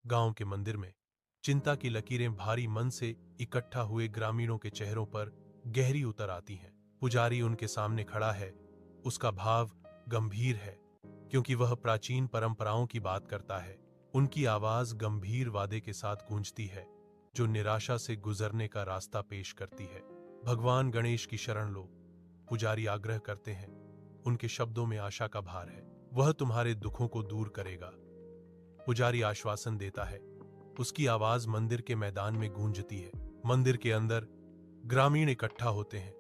गांव के मंदिर में चिंता की लकीरें भारी मन से इकट्ठा हुए ग्रामीणों के चेहरों पर गहरी उतर आती हैं। पुजारी उनके सामने खड़ा है। उसका भाव गंभीर है, क्योंकि वह प्राचीन परंपराओं की बात करता है। उनकी आवाज गंभीर वादे के साथ गूंजती है, जो निराशा से गुजरने का रास्ता पेश करती है। भगवान गणेश की शरण लो, पुजारी आग्रह करते हैं। उनके शब्दों में आशा का भार है। वह तुम्हारे दुखों को दूर करेगा, पुजारी आश्वासन देता है। उसकी आवाज मंदिर के मैदान में गूंजती है। मंदिर के अंदर ग्रामीण इकट्ठा होते हैं।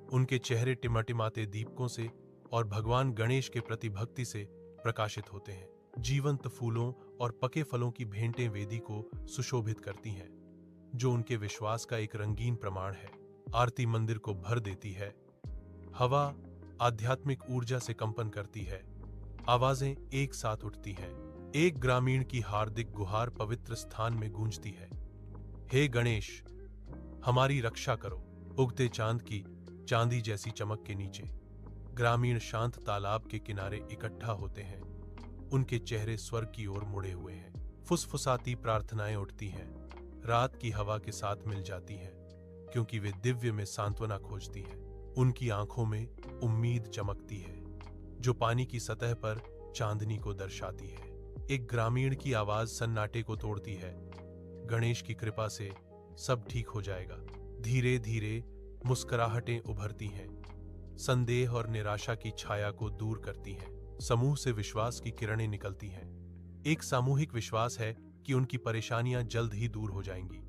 उनके चेहरे टिमटिमाते दीपकों से और भगवान गणेश के प्रति भक्ति से प्रकाशित होते हैं। जीवंत फूलों और पके फलों की भेंटें वेदी को सुशोभित करती हैं, जो उनके विश्वास का एक रंगीन प्रमाण है। आरती मंदिर को भर देती है। हवा आध्यात्मिक ऊर्जा से कंपन करती है। आवाजें एक साथ उठती हैं। एक ग्रामीण की हार्दिक गुहार पवित्र स्थान में गूंजती है। हे गणेश, हमारी रक्षा करो। उगते चांद की चांदी जैसी चमक के नीचे ग्रामीण शांत तालाब के किनारे इकट्ठा होते हैं। उनके चेहरे स्वर्ग की ओर मुड़े हुए हैं। फुसफुसाती प्रार्थनाएं उठती हैं, रात की हवा के साथ मिल जाती हैं, क्योंकि वे दिव्य में सांत्वना खोजती हैं। उनकी आंखों में उम्मीद चमकती है, जो पानी की सतह पर चांदनी को दर्शाती है। एक ग्रामीण की आवाज सन्नाटे को तोड़ती है। गणेश की कृपा से सब ठीक हो जाएगा। धीरे धीरे मुस्कुराहटें उभरती हैं, संदेह और निराशा की छाया को दूर करती हैं। समूह से विश्वास की किरणें निकलती हैं। एक सामूहिक विश्वास है कि उनकी परेशानियां जल्द ही दूर हो जाएंगी।